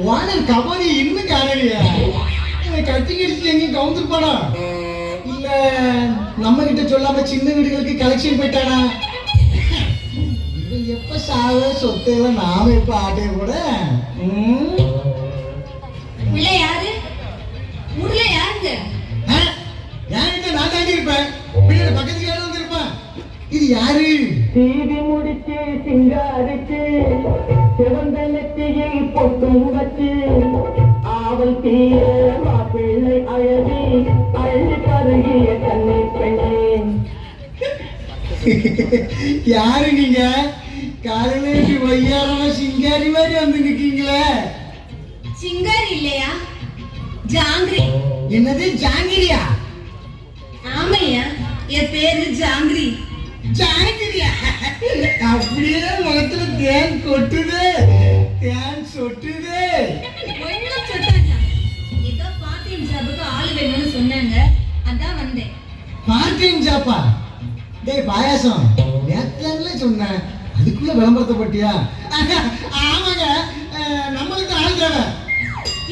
வானல் கபடி இன்னும் காணலையா? கட்டி கடிச்சு எங்கேயும் கவுந்துருப்பானா? இல்ல நம்ம கிட்ட சொல்லாம சின்ன வீடுகளுக்கு கலெக்ஷன் போயிட்டானா? எப்ப சாவ சொத்தை எல்லாம் நாம எப்ப ஆட்டைய கூட? யாரு ஊர்ல யாருங்க? யாருக்கிட்ட நான் தாண்டி இருப்பேன், பின்னாடி பக்கத்துக்கு யாரும் வந்து இருப்பேன். இது யாரு? தீதி முடிச்சு சிங்காரிச்சு சிவந்த நெத்தியில் பொட்டும் வச்சு ஆவல் தீர மாப்பிள்ளை அழகி அழகு கருகிய கண்ணி பெண்ணே. யாரு நீங்க? காலையில வையாரமா சிங்காரி மாதிரி வந்து நிக்கீங்களே. சிங்காரி இல்லையா, ஜாங்கிரி. என்னது ஜாங்கிரியா? ஆமையா, என் பேரு ஜாங்கிரி. ஜாங்கிரியா? அப்படியே முகத்துல தேன் கொட்டுது, தேன் சொட்டுது. ஒன்னும் சொன்னாங்க, ஏதோ பார்ட் டைம் ஜாபுக்கு ஆள் வேணும்னு சொன்னாங்க, அதான் வந்தேன். பார்ட் டைம் ஜாப்பா? டேய் பாயாசம், நேத்துல சொன்னேன், அதுக்குள்ள விளம்பரத்தைப்பட்டியா? ஆமாங்க, நம்மளுக்கு ஆள் தேவை.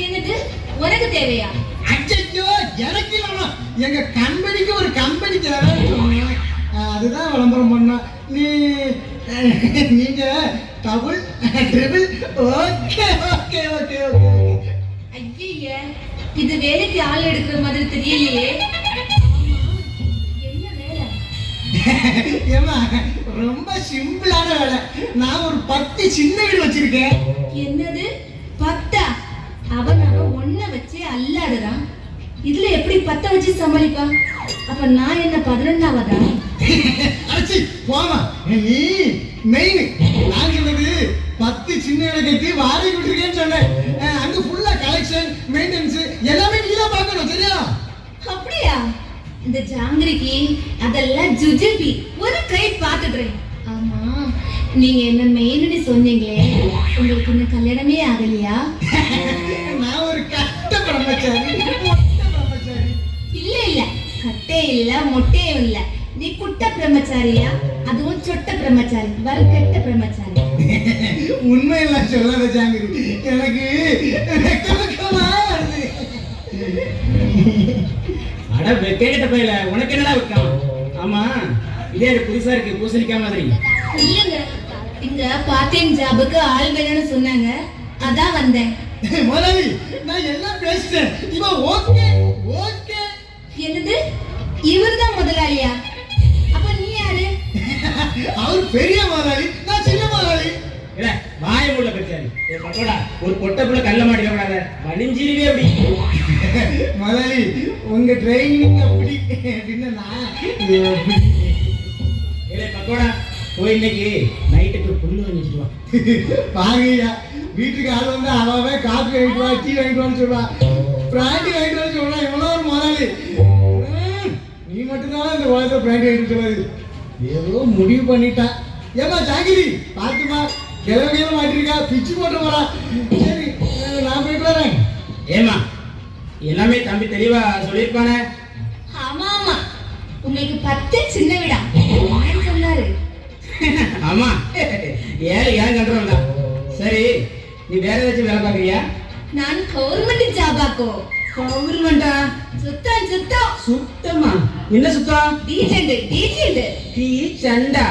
என்னது, உனக்கு தேவையா? அச்சோ, எனக்கு இல்லமா, எங்க கம்பெனிக்கு ஒரு கம்பெனி தேவைன்னு சொன்னேன், அதுதான் விளம்பரம் பண்ண. நீங்க double triple. Okay okay okay okay. ஐயா, இது வேலைக்கு ஆள் எடுக்கிற மாதிரி தெரியலையே. என்ன வேலை? ஏமா, ரொம்ப சிம்பிளான வேலை. நான் ஒரு 10 சின்ன வீடு வச்சிருக்கேன். என்னது 10? அவன் ஒன்ன வச்சே அல்லாடுறான். இதுல எப்படி 10 வச்சு சமாளிப்பா? அப்ப நான் என்ன 11வதா? அச்சி போமா, நீ மெயின். நான் சொன்னது 10 சின்ன வீடு கட்டி வாடகை விட்டுருக்கேன்னு சொன்னேன். அங்க ஃபுல்லா கலெக்ஷன், மெயின்டெனன்ஸ் எல்லாமே நீ தான் பார்க்கணும், சரியா? அப்படியா? இந்த ஜாங்கிரிக்கு அதெல்லாம் ஜுஜுபி. ஒரு கை பாத்துடுறேன். ஆமா, நீங்க என்ன மெயின்னு சொன்னீங்களே, உங்களுக்கு இன்னும் கல்யாணமே ஆகலையா? நான் ஒரு கட்ட பிரம்மச்சாரி. இல்ல இல்ல, கட்டே இல்ல மொட்டையும் இல்ல. நீ குட்ட பிரம்மச்சாரியா? அதுவும் சொட்ட பிரம்மச்சாரி, வறுக்கட்ட பிரம்மச்சாரி. உண்மையெல்லாம் சொல்லாத ஜாங்கிரி, எனக்கு வெக்கமா வருது. அட வெக்கேட்ட பையில உனக்கு என்னடா வெக்கம்? ஆமா, இதே புதுசா இருக்கு, பூசணிக்கா மாதிரி. இல்லங்க, இங்க பார்ட் டைம் ஜாபுக்கு ஆள் வேணும்னு சொன்னாங்க, அதான் வந்தேன். முதலாளி, நான் எல்லாம் பேசிட்டேன். இவன் ஓகே ஓகே. என்னது, இவர்தான் முதலாளியா? அப்ப நீ யாரு? அவர் பெரிய முதலாளி, நான் சின்ன முதலாளி. இல்ல வாய முள்ள பெற்றாரு. பட்டோடா, ஒரு பொட்டை புள்ள கல்ல மாட்டிக்க கூடாத, வலிஞ்சிருவே அப்படி. முதலாளி, உங்க ட்ரைனிங் அப்படி, பின்ன நான் எப்படி? இல்ல பட்டோடா, போய் இன்னைக்கு நைட்டுக்கு புல்லு வாங்கிட்டு வா. பாங்கய்யா, வீட்டுக்கு ஆள் வந்து அவன் காஃபி வாங்கிட்டு வா, டீ வாங்கிட்டு வான்னு சொல்லுவான், பிராண்டி வாங்கிட்டு வந்து சொல்லுவான். இவ்வளோ ஒரு முதலாளி, நீ மட்டும்தான் இந்த உலகத்தை பிராண்டி வாங்கிட்டு சொல்லாது. ஏதோ முடிவு பண்ணிட்டான். ஏமா ஜாங்கிரி, பார்த்துமா, கிழமையில மாட்டிருக்கா, பிச்சு போட்டு போறா. சரி, நான் போயிட்டு வரேன். ஏமா, எல்லாமே தம்பி தெளிவா சொல்லியிருப்பானே. ஆமா ஆமா, உங்களுக்கு 10 சின்ன வீடா சொன்னாரு. ஆமா, ஏன் கட்டுறோம்டா. சரி, நீ வேற ஏதாச்சும் வேலை பாக்குறியா? நான் கவர்மெண்ட் ஜாபாக்கோ. கவர்மெண்டா? சுத்தம் சுத்தம். சுத்தமா? என்ன சுத்தம்? டீச்செண்ட் டீச்செண்ட். டீ சண்டா?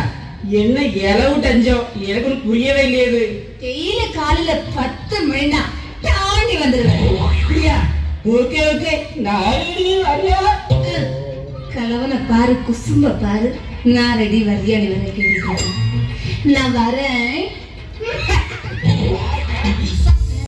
என்ன இலவு டஞ்சம்? எனக்கு ஒரு புரியவே இல்லையது. டெய்லி காலையில 10 மணினா தாண்டி வந்துருவேன். அப்படியா? ஓகே ஓகே, நான் ரெடி வரியா? கலவனை பாரு, குசும்ப பாரு, நான் ரெடி வரியாடி வர கேட்டு நான் வரேன்.